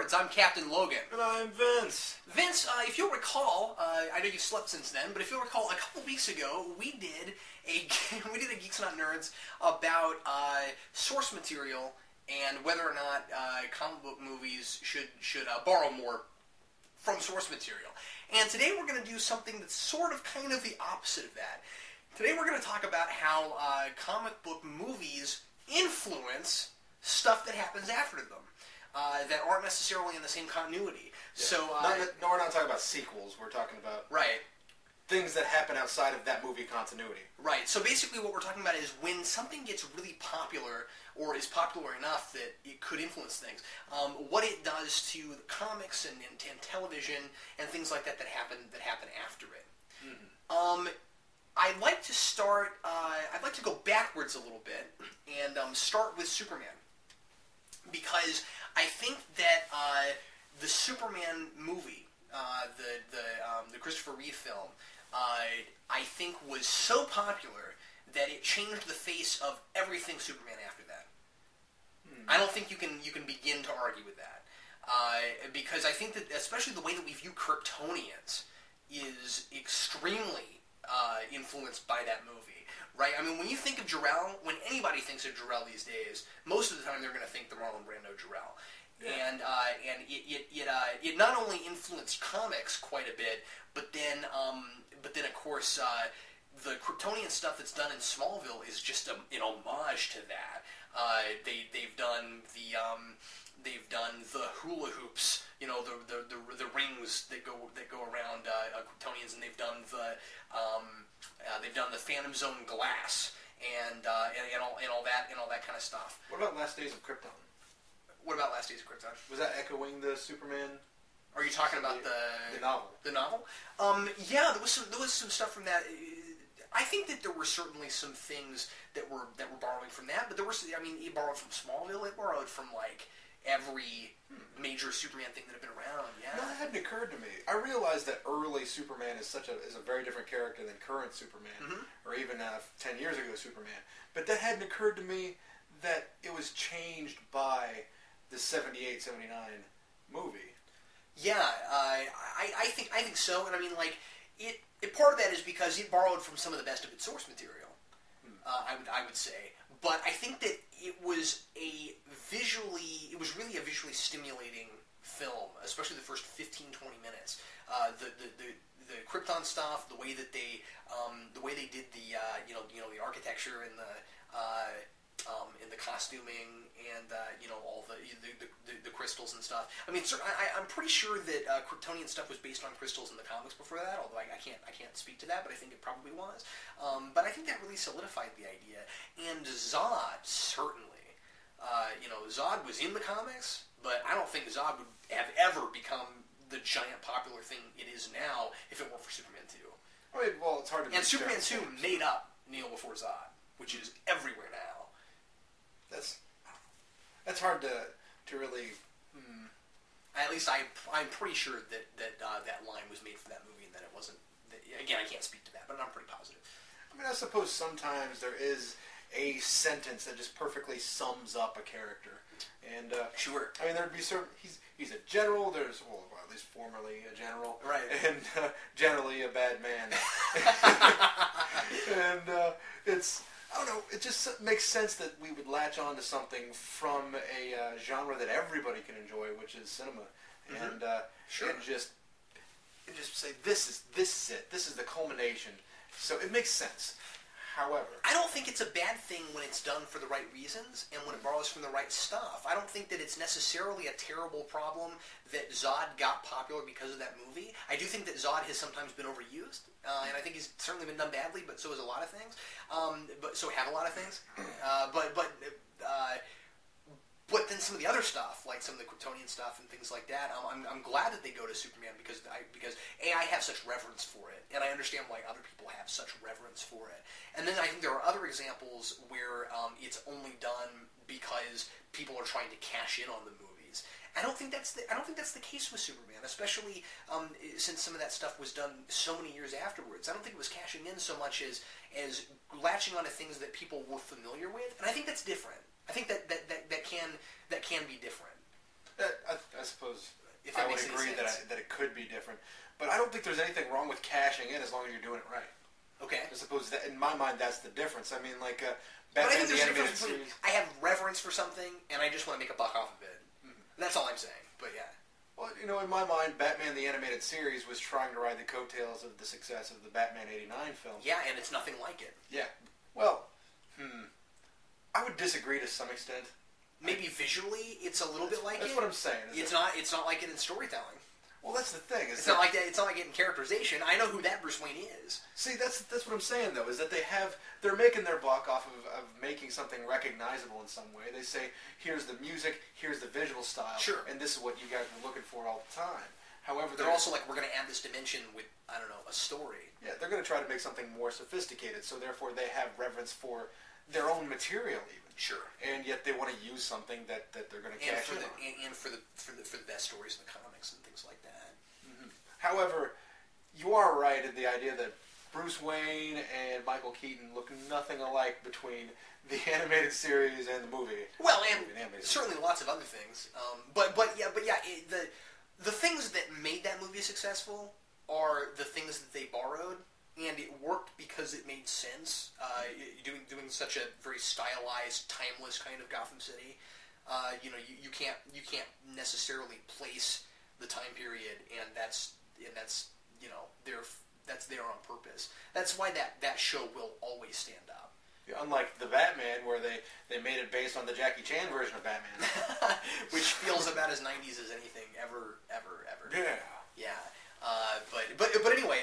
Nerds. I'm Captain Logan. And I'm Vince. Vince, if you'll recall, I know you've slept since then, but if you'll recall, a couple weeks ago, we did a Geeks Not Nerds about source material and whether or not comic book movies should borrow more from source material. And today we're going to do something that's sort of kind of the opposite of that. Today we're going to talk about how comic book movies influence stuff that happens after them. That aren't necessarily in the same continuity. Yeah. So, no, we're not talking about sequels. We're talking about things that happen outside of that movie continuity. Right. So basically what we're talking about is when something gets really popular or is popular enough that it could influence things, what it does to the comics and television and things like that that happen after it. Mm-hmm. I'd like to start. I'd like to go backwards a little bit and start with Superman, because I think that the Superman movie, the Christopher Reeve film, I think was so popular that it changed the face of everything Superman after that. I don't think you can begin to argue with that, because I think that especially the way that we view Kryptonians is extremely influenced by that movie. Right? I mean, when you think of Jor-El, when anybody thinks of Jor-El these days, most of the time they're going to think the Marlon Brando Jor-El. Yeah. And it not only influenced comics quite a bit, but then of course the Kryptonian stuff that's done in Smallville is just an homage to that. They've done the hula hoops, you know, the rings that go around Kryptonians, and they've done the Phantom Zone glass and all that kind of stuff. What about Last Days of Krypton? What about Last Days of Krypton? Was that echoing the Superman? Are you talking about the novel? The novel? Yeah, there was some stuff from that. I think that there were certainly some things that were borrowing from that, but there was, I mean, it borrowed from Smallville. It borrowed from like every major Superman thing that had been around. Yeah, no, that hadn't occurred to me. I realized that early Superman is a very different character than current Superman, or even 10 years ago Superman. But that hadn't occurred to me that it was changed by the 78, 79 movie. Yeah, I think so, and I mean, like, it part of that is because it borrowed from some of the best of its source material. I would say, but I think that it was really a visually stimulating film, especially the first 15-20 minutes. The Krypton stuff, the way that they did the the architecture and the costuming and all the crystals and stuff. I mean, I'm pretty sure that Kryptonian stuff was based on crystals in the comics before that. Although I can't speak to that, but I think it probably was. But I think that really solidified the idea. And Zod certainly, Zod was in the comics, but I don't think Zod would have ever become the giant popular thing it is now if it weren't for Superman 2. I mean, well, it's hard to. And Superman 2 made up Kneel Before Zod, which is everywhere now. That's hard to really. At least I'm pretty sure that line was made for that movie, and that it wasn't. Again, I can't speak to that, but I'm pretty positive. I mean, I suppose sometimes there is a sentence that just perfectly sums up a character, and sure. I mean, there'd be certain. He's a general. There's at least formerly a general, right? And generally a bad man. And it's. I don't know, it just makes sense that we would latch on to something from a genre that everybody can enjoy, which is cinema. And sure. and just say, this is it. This is the culmination. So it makes sense. However, I don't think it's a bad thing when it's done for the right reasons and when it borrows from the right stuff. I don't think that it's necessarily a terrible problem that Zod got popular because of that movie. I do think that Zod has sometimes been overused, and I think he's certainly been done badly, but so has a lot of things. So have a lot of things. But then some of the other stuff, like some of the Kryptonian stuff and things like that, I'm glad that they go to Superman because I have such reverence for it, and I understand why other people have such reverence for it. And then I think there are other examples where it's only done because people are trying to cash in on the movies. I don't think that's the case with Superman, especially since some of that stuff was done so many years afterwards. I don't think it was cashing in so much as latching onto things that people were familiar with, and I think that's different. I think that can be different. I suppose If I that would makes any agree sense. that it could be different. But I don't think there's anything wrong with cashing in as long as you're doing it right. Okay. I suppose that, in my mind, that's the difference. I mean, like, But I Batman think the there's a Animated difference between Series... I have reverence for something and I just want to make a buck off of it. That's all I'm saying. But yeah. Well, you know, in my mind, Batman the Animated Series was trying to ride the coattails of the success of the Batman '89 film. Yeah, and it's nothing like it. Yeah. Well, I would disagree to some extent. Maybe visually, it's a little bit like it. That's what I'm saying. It's not. It's not like it in storytelling. Well, that's the thing. It's not like that. It's not like it in characterization. I know who that Bruce Wayne is. See, that's what I'm saying though. Is that they're making their buck off of making something recognizable in some way. They say, here's the music, here's the visual style, sure, and this is what you guys were looking for all the time. However, they're also like, we're going to add this dimension with, I don't know, a story. Yeah, they're going to try to make something more sophisticated. So therefore, they have reverence for their own material even. Sure. And yet they want to use something that they're going to cash in on. And for the best stories in the comics and things like that. Mm-hmm. However, you are right in the idea that Bruce Wayne and Michael Keaton look nothing alike between the animated series and the movie. Well, and certainly lots of other things. But yeah, the things that made that movie successful are the things that they borrowed. And it worked because it made sense. Doing such a very stylized, timeless kind of Gotham City, you can't necessarily place the time period, and that's there on purpose. That's why that show will always stand up. Yeah, unlike the Batman, where they made it based on the Jackie Chan version of Batman, which feels about as 90s as anything ever. Yeah. Yeah. But anyway,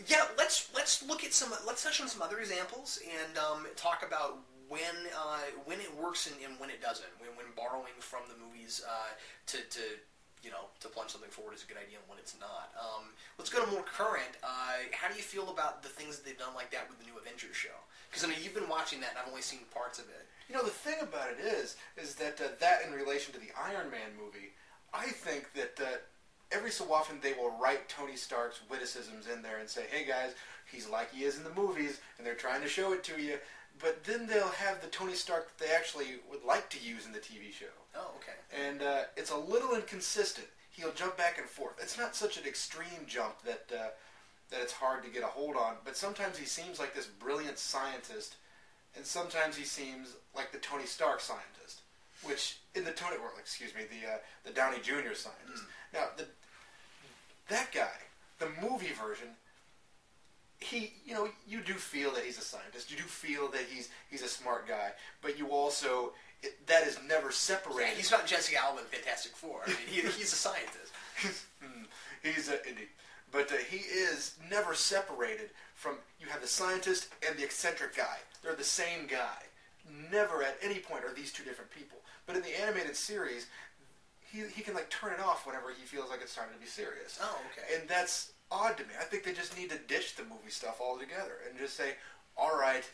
yeah. Let's look at let's touch on some other examples and talk about when it works and when it doesn't. When borrowing from the movies to plunge something forward is a good idea and when it's not. Let's go to more current. How do you feel about the things that they've done like that with the new Avengers show? Because I mean, you've been watching that and I've only seen parts of it. You know, the thing about it is that that in relation to the Iron Man movie, I think that every so often they will write Tony Stark's witticisms in there and say, hey guys, he's like he is in the movies, and they're trying to show it to you. But then they'll have the Tony Stark that they actually would like to use in the TV show. Oh, okay. And it's a little inconsistent. He'll jump back and forth. It's not such an extreme jump that it's hard to get a hold on, but sometimes he seems like this brilliant scientist, and sometimes he seems like the Tony Stark scientist, which in the the Downey Jr. scientist. Now, that guy, the movie version, you do feel that he's a scientist. You do feel that he's a smart guy, but you also, that is never separated. Yeah, he's not Jessica Alba in Fantastic Four. I mean, he's a scientist. He's indeed. But he is never separated from, you have the scientist and the eccentric guy. They're the same guy. Never at any point are these two different people. But in the animated series, he can like turn it off whenever he feels like it's time to be serious. Oh, okay. And that's odd to me. I think they just need to ditch the movie stuff altogether and just say, all right,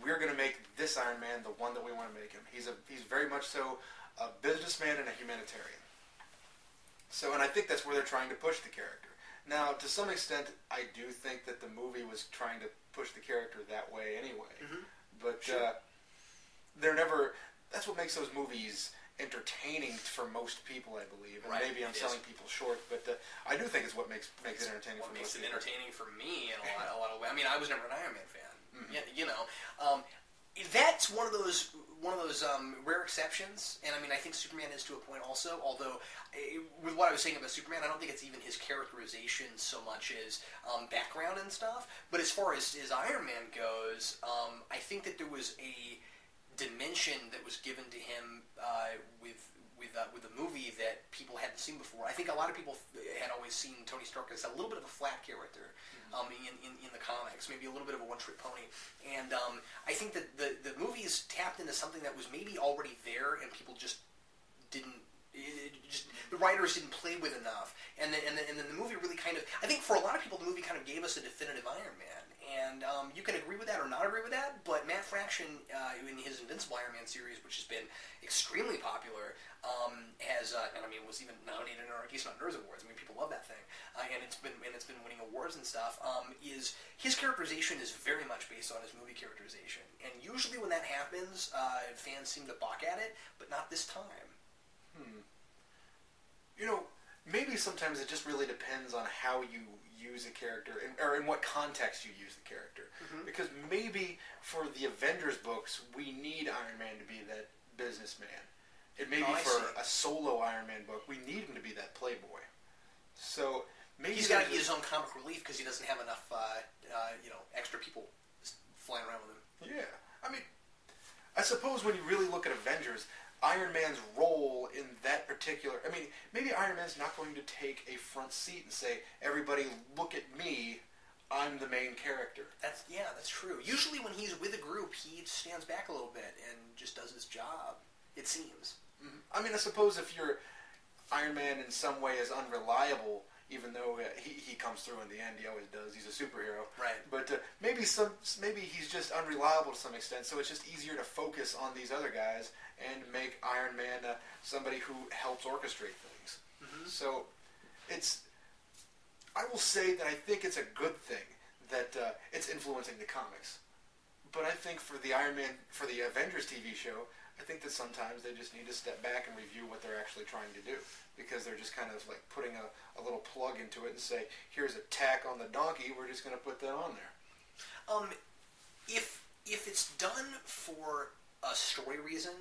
we're going to make this Iron Man the one that we want to make him. He's very much so a businessman and a humanitarian. So, and I think that's where they're trying to push the character. Now, to some extent, I do think that the movie was trying to push the character that way anyway. Mm-hmm. But they're never... That's what makes those movies entertaining for most people, I believe. And maybe I'm selling people short, but I do think it's what makes it entertaining for most people. What makes it entertaining for me in a lot of ways. I mean, I was never an Iron Man fan. Mm-hmm. That's one of those rare exceptions, and I mean, I think Superman is to a point also, although with what I was saying about Superman, I don't think it's even his characterization so much as background and stuff, but as far as Iron Man goes, I think that there was a dimension that was given to him with the movie that people hadn't seen before. I think a lot of people had always seen Tony Stark as a little bit of a flat character in the comics, maybe a little bit of a one-trick pony. And I think that the movies tapped into something that was maybe already there, and people just didn't. The writers didn't play with enough, and then the movie really kind of. I think for a lot of people, the movie kind of gave us a definitive Iron Man. And you can agree with that or not agree with that, but Matt Fraction, in his Invincible Iron Man series, which has been extremely popular, was even nominated in our Geeks Not Nerds Awards. I mean, people love that thing, and it's been winning awards and stuff. Is his characterization is very much based on his movie characterization, and usually when that happens, fans seem to balk at it, but not this time. maybe sometimes it just really depends on how you use a character, or in what context you use the character. Because maybe for the Avengers books, we need Iron Man to be that businessman. And maybe for a solo Iron Man book, we need him to be that playboy. So maybe he's got to get his own comic relief because he doesn't have enough, extra people flying around with him. Yeah, I mean, I suppose when you really look at Avengers, Iron Man's role in that particular... I mean, maybe Iron Man's not going to take a front seat and say, everybody look at me, I'm the main character. That's true. Usually when he's with a group, he stands back a little bit and just does his job, it seems. I mean, I suppose if you're Iron Man in some way is unreliable, even though he comes through in the end, he always does. He's a superhero, right? But maybe he's just unreliable to some extent. So it's just easier to focus on these other guys and make Iron Man somebody who helps orchestrate things. So I will say that I think it's a good thing that it's influencing the comics. But I think for the Avengers TV show, I think that sometimes they just need to step back and review what they're actually trying to do, because they're just kind of like putting a little plug into it and say, here's a tack on the donkey, we're just going to put that on there. If it's done for a story reason,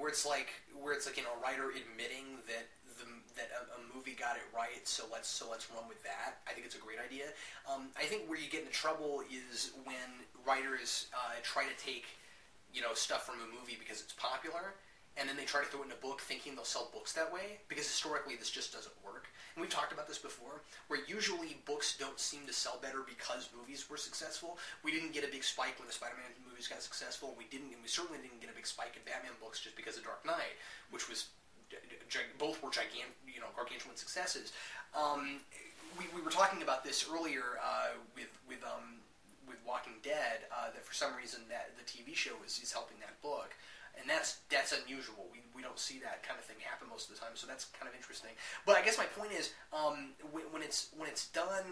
where it's like a writer admitting that a movie got it right, so let's run with that. I think it's a great idea. I think where you get into trouble is when writers try to take stuff from a movie because it's popular, and then they try to throw it in a book thinking they'll sell books that way, because historically this just doesn't work. And we've talked about this before, where usually books don't seem to sell better because movies were successful. We didn't get a big spike when the Spider-Man movies got successful. We certainly didn't get a big spike in Batman books just because of Dark Knight, which was both were gargantuan successes. We were talking about this earlier with Walking Dead, that for some reason that the TV show is helping that book, and that's unusual. We don't see that kind of thing happen most of the time, so that's kind of interesting. But I guess my point is, when it's done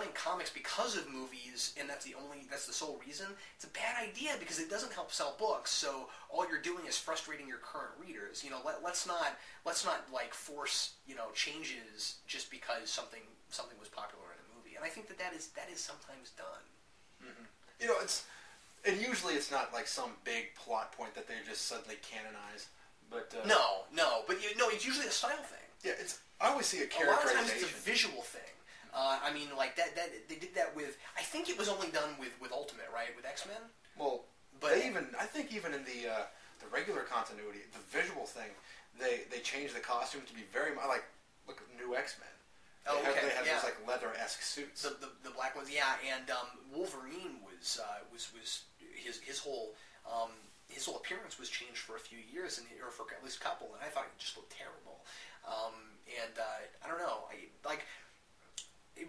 in comics because of movies, and that's the sole reason, it's a bad idea because it doesn't help sell books. So all you're doing is frustrating your current readers. Let's not like force changes just because something was popular in a movie. And I think that is sometimes done. And usually it's not like some big plot point that they just suddenly canonize. But no, it's usually a style thing. Yeah, I always see a characterization. A lot of times it's a visual thing. I mean, like that they did that with. I think it was only done with Ultimate, right? With X-Men. Well, but I think even in the regular continuity, the visual thing, they changed the costume to be very much like look at new X-Men. They have those like leather-esque suits. The black ones, yeah. And Wolverine was his whole appearance was changed for a few years, or for at least a couple, and I thought it just looked terrible. I don't know.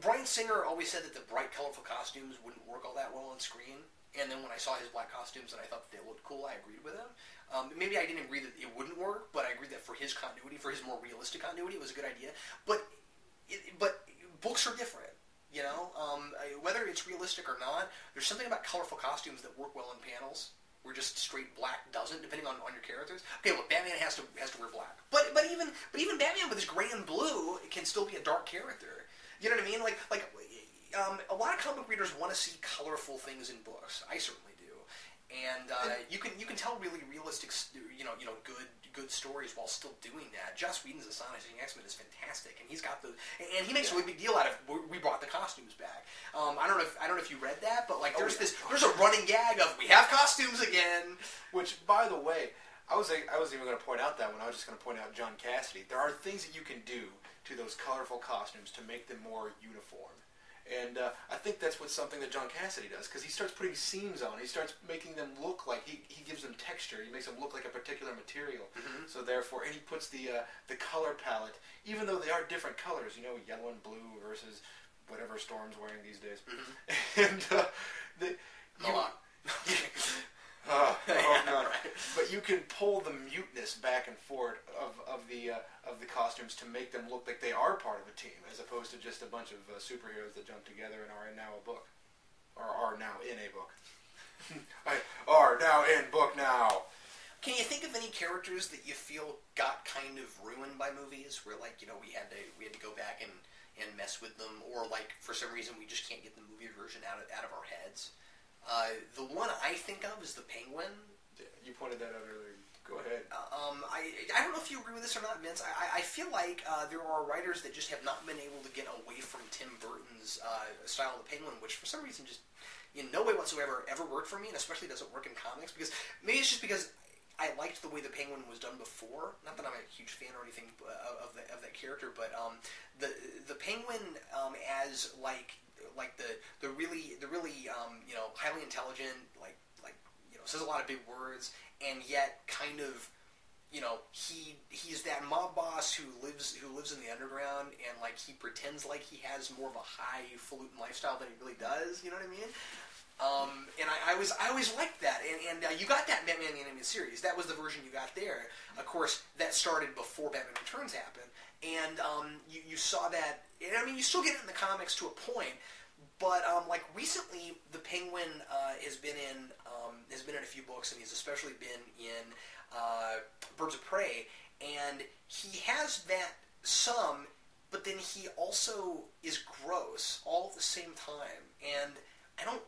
Bryan Singer always said that the bright, colorful costumes wouldn't work all that well on screen. And then when I saw his black costumes and I thought that they looked cool, I agreed with him. Maybe I didn't agree that it wouldn't work, but I agreed that for his continuity, for his more realistic continuity, it was a good idea. But books are different, whether it's realistic or not. There's something about colorful costumes that work well in panels, where just straight black doesn't, depending on your characters. Okay, look, Batman has to wear black, but even Batman with his gray and blue can still be a dark character. You know what I mean? A lot of comic readers want to see colorful things in books. I certainly do, and you can tell really realistic, good stories while still doing that. Joss Whedon's Astonishing X-Men is fantastic, and he's got and he makes a really big deal out of we brought the costumes back. I don't know if you read that, but there's a running gag of we have costumes again. Which, by the way, I was even going to point out that when I was just going to point out John Cassidy. There are things that you can do to those colorful costumes to make them more uniform. And I think that's something that John Cassidy does, because he starts putting seams on. He starts making them look like he gives them texture. He makes them look like a particular material. So therefore, and he puts the color palette, even though they are different colors, yellow and blue versus whatever Storm's wearing these days. And no. But you can pull the muteness back and forth of the costumes to make them look like they are part of a team, as opposed to just a bunch of superheroes that jump together and are now a book, or are now in a book. Are now in book now. Can you think of any characters that you feel got kind of ruined by movies, where like we had to go back and mess with them, or like for some reason we just can't get the movie version out of our heads? The one I think of is the Penguin. Yeah, you pointed that out earlier. Go ahead. I don't know if you agree with this or not, Vince. I feel like there are writers that just have not been able to get away from Tim Burton's style of the Penguin, which for some reason just in no way whatsoever ever worked for me, and especially doesn't work in comics, because maybe it's just because I liked the way the Penguin was done before. Not that I'm a huge fan or anything of that character, but the Penguin as like the really highly intelligent, like says a lot of big words, and yet kind of he's that mob boss who lives in the underground, and like he pretends like he has more of a highfalutin lifestyle than he really does. You know what I mean? And I always liked that, and you got that Batman the Animated Series. That was the version you got there. Of course, that started before Batman Returns happened, and you saw that. And I mean, you still get it in the comics to a point, but like recently, the Penguin has been in a few books, and he's especially been in Birds of Prey, and he has that some, but then he also is gross all at the same time, and I don't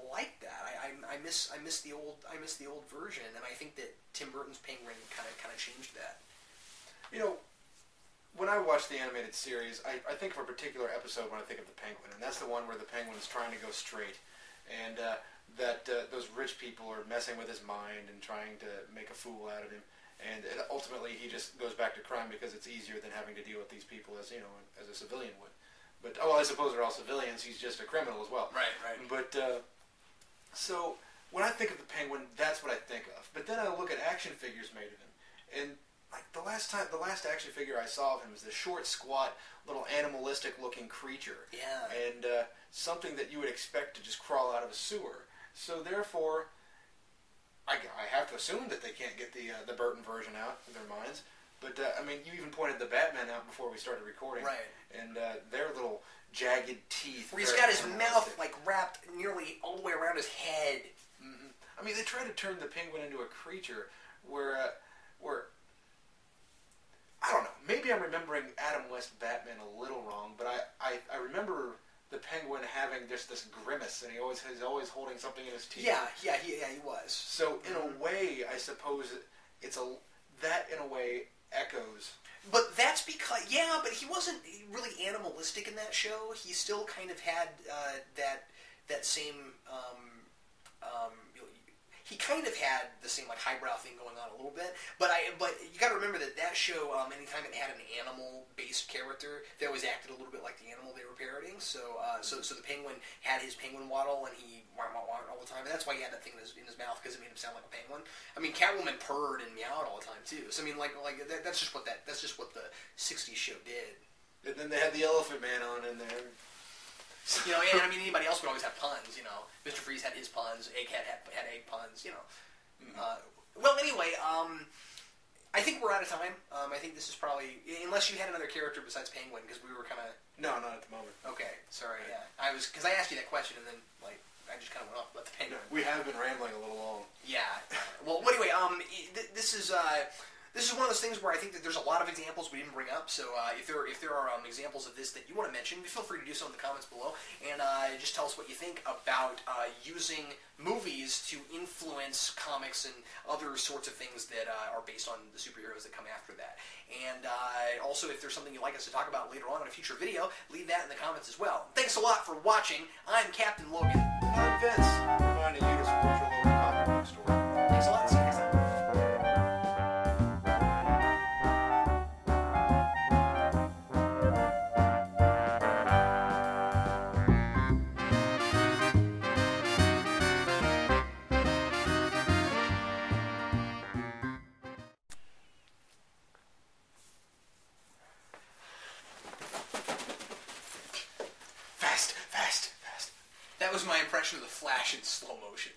like that. I miss the old version, and I think that Tim Burton's Penguin kind of changed that. When I watch the animated series, I think of a particular episode when I think of the Penguin, and that's the one where the Penguin is trying to go straight, and that those rich people are messing with his mind and trying to make a fool out of him, and ultimately he just goes back to crime because it's easier than having to deal with these people as a civilian would. But I suppose they're all civilians. He's just a criminal as well. Right. But so when I think of the Penguin, that's what I think of. But then I look at action figures made of him, and like the last action figure I saw of him was this short, squat, little animalistic-looking creature. Yeah. And something that you would expect to just crawl out of a sewer. So therefore, I have to assume that they can't get the Burton version out of their minds. But, I mean, you even pointed the Batman out before we started recording. Right. And their little jagged teeth. Where he's got his mouth, like, wrapped nearly all the way around his head. Mm-hmm. I mean, they try to turn the Penguin into a creature where I don't know, maybe I'm remembering Adam West Batman a little wrong, but I remember the Penguin having this grimace, and he's always holding something in his teeth. Yeah, he was. So, in a way, I suppose that in a way echoes. But that's because, but he wasn't really animalistic in that show. He still kind of had that same, he kind of had the same like highbrow thing going on a little bit. But you got to remember that show, anytime it had an animal-based character, they always acted a little bit like the animal they were parodying. So the Penguin had his penguin waddle, and he wah all the time, and that's why he had that thing in his mouth, because it made him sound like a penguin. I mean, Catwoman purred and meowed all the time too. So I mean, that's just what the '60s show did. And then they had the Elephant Man on in there. And I mean, anybody else would always have puns. Mr. Freeze had his puns. Egghead had egg puns. Mm-hmm. Well, anyway, I think we're out of time. I think this is probably, unless you had another character besides Penguin, because we were kind of. No, not at the moment. Okay, sorry. Yeah, because I asked you that question, and then I just kind of went off about the Penguin. We have been rambling a little long. Yeah. Well, anyway, this is one of those things where I think that there's a lot of examples we didn't bring up. So if there are examples of this that you want to mention, feel free to do so in the comments below, and just tell us what you think about using movies to influence comics and other sorts of things that are based on the superheroes that come after that. And also, if there's something you'd like us to talk about later on in a future video, leave that in the comments as well. Thanks a lot for watching. I'm Captain Logan. And I'm Vince, reminding you to support your local comic book store. Thanks a lot. See you next time. That was my impression of the Flash in slow motion.